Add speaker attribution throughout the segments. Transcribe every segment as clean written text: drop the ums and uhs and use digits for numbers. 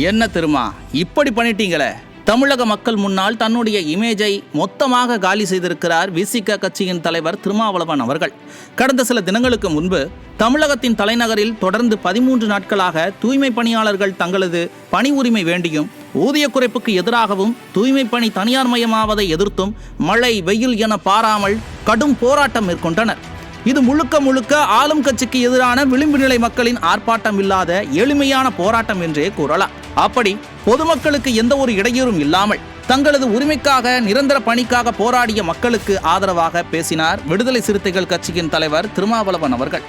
Speaker 1: என்ன திருமா இப்படி பண்ணிட்டீங்களே? தமிழக மக்கள் முன்னால் தன்னுடைய இமேஜை மொத்தமாக காலி செய்திருக்கிறார் விசிக கட்சியின் தலைவர் திருமாவளவன் அவர்கள். கடந்த சில தினங்களுக்கு முன்பு தமிழகத்தின் தலைநகரில் தொடர்ந்து 13 நாட்களாக தூய்மை பணியாளர்கள் தங்களது பணி உரிமை வேண்டியும் ஊதிய குறைப்புக்கு எதிராகவும் தூய்மை பணி தனியார் மயமாவதை எதிர்த்தும் மழை வெயில் என பாராமல் கடும் போராட்டம் மேற்கொண்டனர். இது முழுக்க முழுக்க ஆளும் கட்சிக்கு எதிரான விளிம்பு நிலை மக்களின் ஆர்ப்பாட்டம் இல்லாத எளிமையான போராட்டம் என்றே கூறலாம். அப்படி பொதுமக்களுக்கு எந்த ஒரு இடையூறும் இல்லாமல் தங்களது உரிமைக்காக நிரந்தர பணிக்காக போராடிய மக்களுக்கு ஆதரவாக பேசினார் விடுதலை சிறுத்தைகள் கட்சியின் தலைவர் திருமாவளவன் அவர்கள்.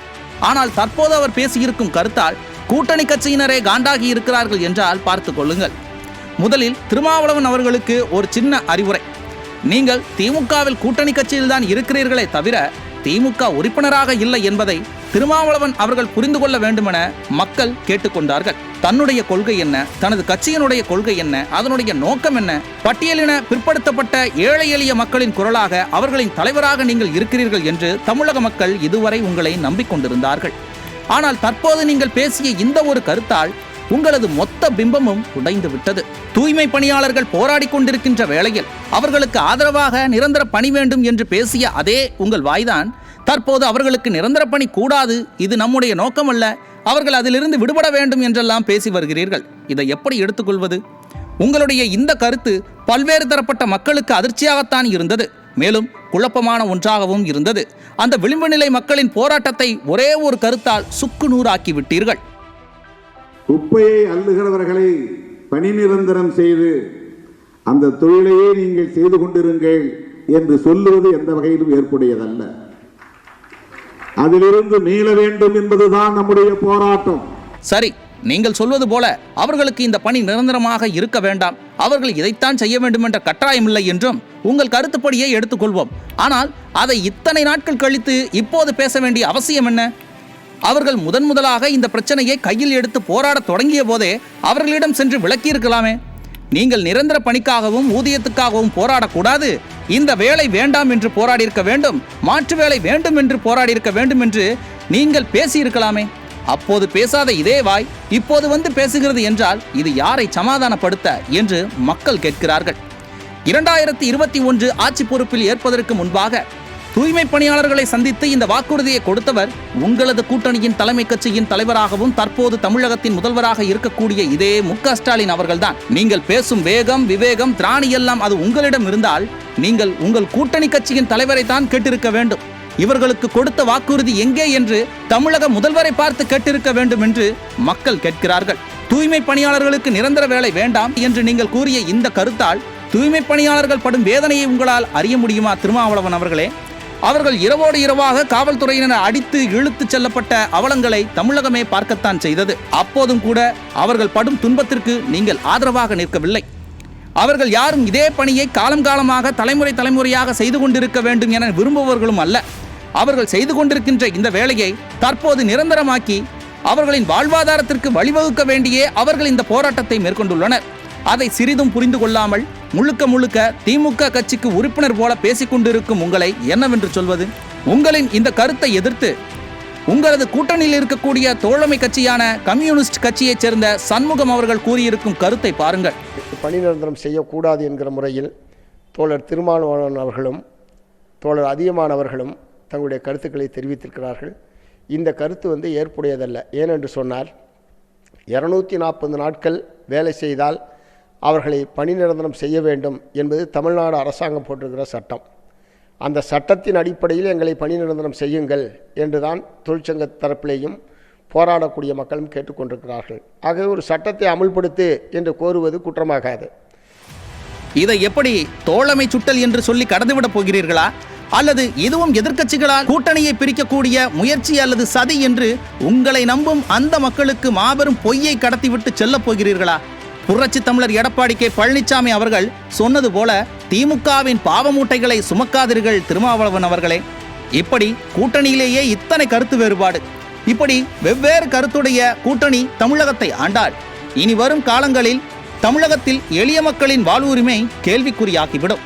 Speaker 1: ஆனால் தற்போது அவர் பேசியிருக்கும் கருத்தால் கூட்டணி கட்சியினரே காண்டாகி இருக்கிறார்கள் என்றால் பார்த்து கொள்ளுங்கள். முதலில் திருமாவளவன் அவர்களுக்கு ஒரு சின்ன அறிவுரை. நீங்கள் திமுகவில் கூட்டணி கட்சியில்தான் இருக்கிறீர்களே தவிர திமுக உறுப்பினராக இல்லை என்பதை திருமாவளவன் அவர்கள் புரிந்து கொள்ள வேண்டுமென மக்கள் கேட்டுக்கொண்டார்கள். தன்னுடைய கொள்கை என்ன, தனது கட்சியினுடைய கொள்கை என்ன, அதனுடைய நோக்கம் என்ன, பட்டியலின பிற்படுத்தப்பட்ட ஏழை எளிய மக்களின் குரலாக அவர்களின் தலைவராக நீங்கள் இருக்கிறீர்கள் என்று தமிழக மக்கள் இதுவரை உங்களை நம்பிக்கொண்டிருந்தார்கள். ஆனால் தற்போது நீங்கள் பேசிய இந்த ஒரு கருத்தால் உங்களது மொத்த பிம்பமும் உடைந்து விட்டது. தூய்மை பணியாளர்கள் போராடி கொண்டிருக்கின்ற வேளையில் அவர்களுக்கு ஆதரவாக நிரந்தர பணி வேண்டும் என்று பேசிய அதே உங்கள் வாய்தான் தற்போது அவர்களுக்கு நிரந்தர பணி கூடாது, இது நம்முடைய நோக்கமல்ல, அவர்கள் அதிலிருந்து விடுபட வேண்டும் என்றெல்லாம் பேசி வருகிறீர்கள். இதை எப்படி எடுத்துக்கொள்வது? உங்களுடைய இந்த கருத்து பல்வேறு தரப்பட்ட மக்களுக்கு அதிர்ச்சியாகத்தான் இருந்தது, மேலும் குழப்பமான ஒன்றாகவும் இருந்தது. அந்த விளிம்பு நிலை மக்களின் போராட்டத்தை ஒரே ஒரு கருத்தால் சுக்கு நூறாக்கி விட்டீர்கள்.
Speaker 2: குப்பையை அள்ளுகிறவர்களை பணி நிரந்தரம் செய்து அந்த தொழிலையே நீங்கள் செய்து கொண்டிருங்கள் என்று சொல்லுவது எந்த வகையிலும் ஏற்புடையதல்ல. அதிலிருந்து மீள வேண்டும் என்பதுதான் நம்முடைய போராட்டம்.
Speaker 1: சரி, நீங்கள் சொல்வது போல அவர்களுக்கு இந்த பணி நிரந்தரமாக இருக்க வேண்டாம், அவர்கள் இதைத்தான் செய்ய வேண்டும் என்ற கட்டாயமில்லை என்றும் உங்கள் கருத்துப்படியே எடுத்துக்கொள்வோம். ஆனால் அதை இத்தனை நாட்கள் கழித்து இப்போது பேச வேண்டிய அவசியம் என்ன? அவர்கள் முதலாக இந்த பிரச்சனையை கையில் எடுத்து போராட தொடங்கிய போதே அவர்களிடம் சென்று விளக்கியிருக்கலாமே. நீங்கள் நிரந்தர பணிக்காகவும் ஊதியத்துக்காகவும் போராடக்கூடாது, இந்த வேலை வேண்டாம் என்று போராடியிருக்க வேண்டும், மாற்று வேலை வேண்டும் என்று போராடியிருக்க வேண்டும் என்று நீங்கள் பேசியிருக்கலாமே. அப்போது பேசாத இதே வாய் இப்போது வந்து பேசுகிறது என்றால் இது யாரை சமாதானப்படுத்த என்று மக்கள் கேட்கிறார்கள். 2021 ஆட்சி பொறுப்பில் ஏற்பதற்கு முன்பாக தூய்மை பணியாளர்களை சந்தித்து இந்த வாக்குறுதியை கொடுத்தவர் உங்களது கூட்டணியின் தலைமை கட்சியின் தலைவராகவும் தற்போது தமிழகத்தின் முதல்வராக இருக்கக்கூடிய இதே மு.க. ஸ்டாலின் அவர்கள்தான். நீங்கள் பேசும் வேகம், விவேகம், திராணி எல்லாம் அது உங்களிடம் இருந்தால் நீங்கள் உங்கள் கூட்டணி கட்சியின் தலைவரை தான் கேட்டிருக்க வேண்டும். இவர்களுக்கு கொடுத்த வாக்குறுதி எங்கே என்று தமிழக முதல்வரை பார்த்து கேட்டிருக்க வேண்டும் என்று மக்கள் கேட்கிறார்கள். தூய்மை பணியாளர்களுக்கு நிரந்தர வேலை வேண்டாம் என்று நீங்கள் கூறிய இந்த கருத்தால் தூய்மை பணியாளர்கள் படும் வேதனையை உங்களால் அறிய முடியுமா திருமாவளவன் அவர்களே? அவர்கள் இரவோடு இரவாக காவல்துறையினர் அடித்து இழுத்து செல்லப்பட்ட அவலங்களை தமிழகமே பார்க்கத்தான் செய்தது. அப்போதும் கூட அவர்கள் படும் துன்பத்திற்கு நீங்கள் ஆதரவாக நிற்கவில்லை. அவர்கள் யாரும் இதே பணியை காலமாக தலைமுறையாக செய்து கொண்டிருக்க வேண்டும் என விரும்புபவர்களும் அல்ல. அவர்கள் செய்து கொண்டிருக்கின்ற இந்த வேலையை தற்போது நிரந்தரமாக்கி அவர்களின் வாழ்வாதாரத்திற்கு வழிவகுக்க வேண்டியே அவர்கள் இந்த போராட்டத்தை மேற்கொண்டுள்ளனர். அதை சிறிதும் புரிந்து கொள்ளாமல் முழுக்க திமுக கட்சிக்கு உறுப்பினர் போல பேசிக்கொண்டிருக்கும் உங்களை என்னவென்று சொல்வது? உங்களின் இந்த கருத்தை எதிர்த்து உங்களது கூட்டணியில் இருக்கக்கூடிய தோழமை கட்சியான கம்யூனிஸ்ட் கட்சியைச் சேர்ந்த சண்முகம் அவர்கள் கூறியிருக்கும் கருத்தை பாருங்கள்.
Speaker 3: பணி நிரந்தரம் செய்யக்கூடாது என்கிற முறையில் தோழர் திருமாவளவன் அவர்களும் தோழர் அதியமான் அவர்களும் தங்களுடைய கருத்துக்களை தெரிவித்திருக்கிறார்கள். இந்த கருத்து ஏற்புடையதல்ல. ஏனென்று சொன்னால் 240 நாட்கள் வேலை செய்தால் அவர்களை பணி நிரந்தரம் செய்ய வேண்டும் என்பது தமிழ்நாடு அரசாங்கம் போட்டிருக்கிற சட்டம். அந்த சட்டத்தின் அடிப்படையில் எங்களை பணி நிரந்தரம் செய்யுங்கள் என்றுதான் தொழிற்சங்க தரப்பிலேயும் போராடக்கூடிய மக்களும் கேட்டுக்கொண்டிருக்கிறார்கள். ஆகவே ஒரு சட்டத்தை அமுல்படுத்து என்று கோருவது குற்றமாகாது.
Speaker 1: இதை எப்படி தோழமை சுட்டல் என்று சொல்லி கடந்துவிடப் போகிறீர்களா? அல்லது இதுவும் எதிர்க்கட்சிகளால் கூட்டணியை பிரிக்கக்கூடிய முயற்சி அல்லது சதி என்று உங்களை நம்பும் அந்த மக்களுக்கு மாபெரும் பொய்யை கடத்திவிட்டு செல்லப் போகிறீர்களா? புரட்சி தமிழர் எடப்பாடி கே. பழனிசாமி அவர்கள் சொன்னது போல திமுகவின் பாவமூட்டைகளை சுமக்காதீர்கள் திருமாவளவன் அவர்களே. இப்படி கூட்டணியிலேயே இத்தனை கருத்து வேறுபாடு, இப்படி வெவ்வேறு கருத்துடைய கூட்டணி தமிழகத்தை ஆண்டால் இனி வரும் காலங்களில் தமிழகத்தில் எளிய மக்களின் வாழ்வுரிமை கேள்விக்குறியாகிவிடும்.